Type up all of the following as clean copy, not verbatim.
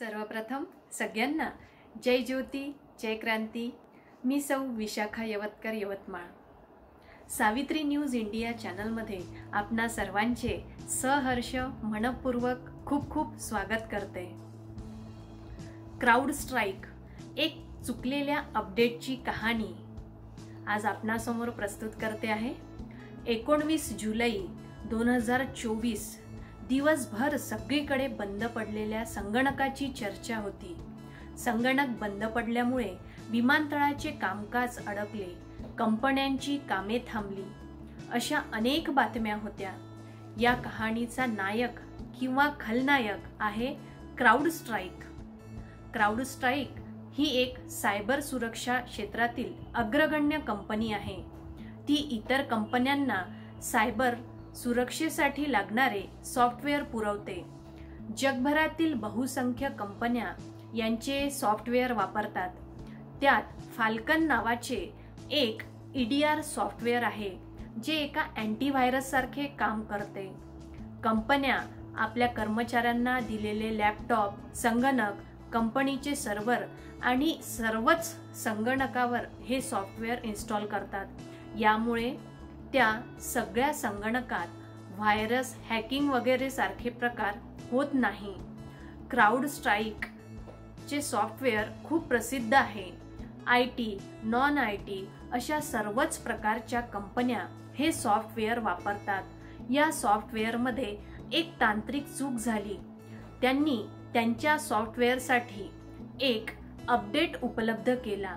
सर्वप्रथम सगळ्यांना जय ज्योती जय क्रांती। मी सौ विशाखा यवतकर, यवतमाळ। सावित्री न्यूज इंडिया चॅनलमध्ये आपणा सर्वांचे सहर्ष मनपूर्वक खूप खूप स्वागत करते। क्राउड स्ट्राईक, एक चुकलेल्या अपडेटची कहाणी आज आपणासमोर प्रस्तुत करते आहे। 19 जुलै 2024 दिवसभर सगळीकडे बंद पडलेल्या संगणकाची चर्चा होती। संगणक बंद पडल्यामुळे विमानतळाचे कामकाज अडकले, कंपन्यांची कामे थांबली, अशा अनेक बातम्या होत्या। या कहाणीचा नायक किंवा खलनायक आहे क्राउड स्ट्राईक। क्राउड स्ट्राईक ही एक सायबर सुरक्षा क्षेत्रातील अग्रगण्य कंपनी आहे। ती इतर कंपन्यांना सायबर सुरक्षेसाठी लागणारे सॉफ्टवेअर पुरवते। जगभरातील बहुसंख्य कंपन्या यांचे सॉफ्टवेअर वापरतात। त्यात फाल्कन नावाचे एक EDR सॉफ्टवेअर आहे, जे एका अँटीव्हायरस सारखे काम करते। कंपन्या आपल्या कर्मचाऱ्यांना दिलेले लॅपटॉप, संगणक, कंपनीचे सर्व्हर आणि सर्वच संगणकावर हे सॉफ्टवेअर इन्स्टॉल करतात। यामुळे त्या सगळ्या संगणकात व्हायरस, हॅकिंग वगैरे सारखे प्रकार होत नाही। क्राउड स्ट्राईक चे सॉफ्टवेअर खूप प्रसिद्ध आहे। IT, नॉन IT अशा सर्वच प्रकारच्या कंपन्या हे सॉफ्टवेअर वापरतात। या सॉफ्टवेअरमध्ये एक तांत्रिक चूक झाली। त्यांनी त्यांच्या सॉफ्टवेअरसाठी एक अपडेट उपलब्ध केला।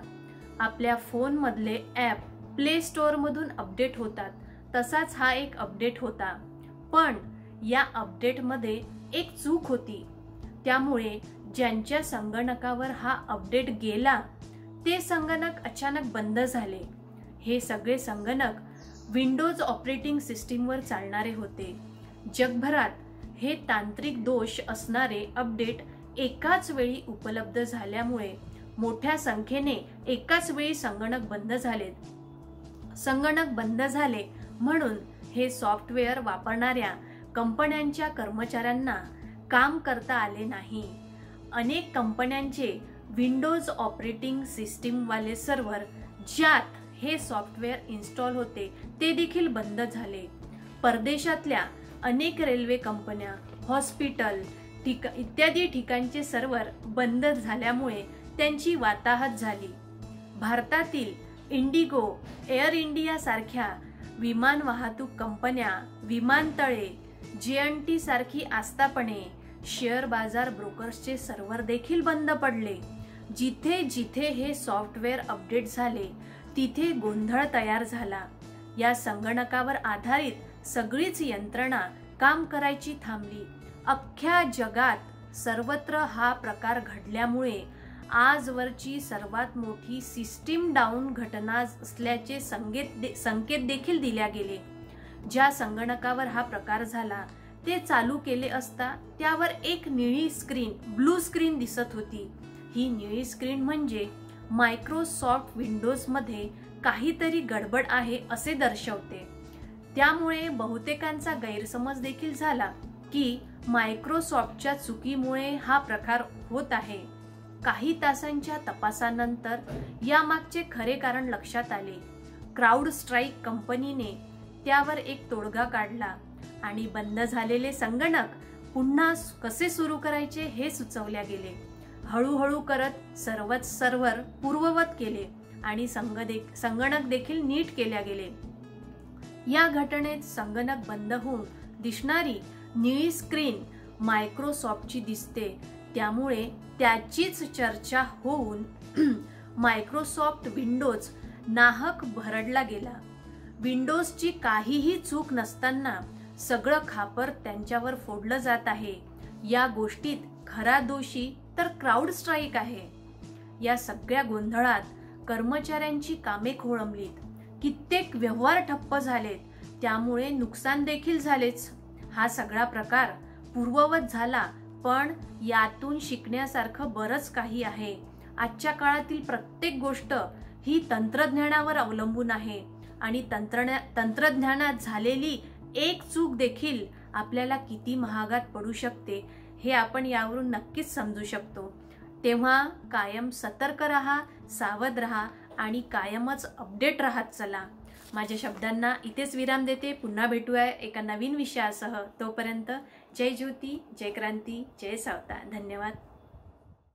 आपल्या फोनमधले ॲप प्ले स्टोअर मधून अपडेट होतात, तसाच हा एक अपडेट होता। पण या अपडेटमध्ये एक चूक होती। त्यामुळे ज्यांच्या संगणकावर हा अपडेट गेला ते संगणक अचानक बंद झाले। हे सगळे संगणक विंडोज ऑपरेटिंग सिस्टीमवर चालणारे होते। जगभरात हे तांत्रिक दोष असणारे अपडेट एकाच वेळी उपलब्ध झाल्यामुळे मोठ्या संख्येने एकाच वेळी संगणक बंद झालेत। संगणक बंद झाले म्हणून हे सॉफ्टवेअर वापरणाऱ्या कंपन्यांच्या कर्मचाऱ्यांना काम करता आले नाही। अनेक कंपन्यांचे विंडोज ऑपरेटिंग सिस्टीम वाले सर्व्हर ज्यात हे सॉफ्टवेअर इन्स्टॉल होते ते देखील बंद झाले। परदेशातल्या अनेक रेल्वे कंपन्या, हॉस्पिटल इत्यादी ठिकाणचे सर्व्हर बंद झाल्यामुळे त्यांची वाताहत झाली। भारतातील इंडिगो, एअर इंडिया सारख्या विमान वाहतूक कंपन्या, विमानतळे, JNT सारखी आस्थापने, शेअर बाजार ब्रोकर्सचे सर्व्हर देखील बंद पडले। जिथे जिथे हे सॉफ्टवेअर अपडेट झाले तिथे गोंधळ तयार झाला। या संगणकावर आधारित सगळीच यंत्रणा काम करायची थांबली। अख्ख्या जगात सर्वत्र हा प्रकार घडल्यामुळे आजवरची सर्वात मोठी सिस्टीम डाऊन घटना असल्याचे संकेत देखील दिल्या गेले। ज्या संगणकावर हा प्रकार झाला ते चालू केले असता त्यावर एक निळी स्क्रीन, ब्लू स्क्रीन दिसत होती। ही निळी स्क्रीन म्हणजे मायक्रोसॉफ्ट विंडोज मध्ये काहीतरी गडबड आहे असे दर्शवते। त्यामुळे बहुतेकांचा गैरसमज देखील झाला की मायक्रोसॉफ्टच्या चुकीमुळे हा प्रकार होत आहे। काही तासांच्या तपासानंतर यामागचे खरे कारण लक्षात आले। क्राउड स्ट्राईक कंपनीने त्यावर एक तोडगा काढला आणि बंद झालेले संगणक पुन्हा कसे सुरू करायचे हे सुचवल्या गेले। हळूहळू करत सर्वच सर्व्हर पूर्ववत केले आणि संगणक देखील नीट केल्या गेले। या घटनेत संगणक बंद होऊन दिसणारी निळी स्क्रीन मायक्रोसॉफ्टची दिसते। त्यामुळे त्याचीच चर्चा होऊन मायक्रोसॉफ्ट विंडोज नाहक भरडला गेला। विंडोजची काहीही चूक नसताना सगळं खापर त्यांच्यावर फोडलं जात आहे। या गोष्टीत खरा दोषी तर क्राउड स्ट्राईक आहे। या सगळ्या गोंधळात कर्मचाऱ्यांची कामे खोळंबलीत, कित्येक व्यवहार ठप्प झालेत, त्यामुळे नुकसान देखील झालेच। हा सगळा प्रकार पूर्ववत झाला, पण यातून शिकण्यासारखं बरंच काही आहे। आजच्या काळातील प्रत्येक गोष्ट ही तंत्रज्ञानावर अवलंबून आहे आणि तंत्रज्ञानात झालेली एक चूक देखील आपल्याला किती महागात पडू शकते हे आपण यावरून नक्कीच समजू शकतो। तेव्हा कायम सतर्क रहा, सावध रहा आणि कायमच अपडेट राहत चला। माझ्या शब्दांना इथेच विराम देते। पुन्हा भेटूया एका नवीन विषयासह। तोपर्यंत जय ज्योती, जय क्रांती, जय सावता। धन्यवाद।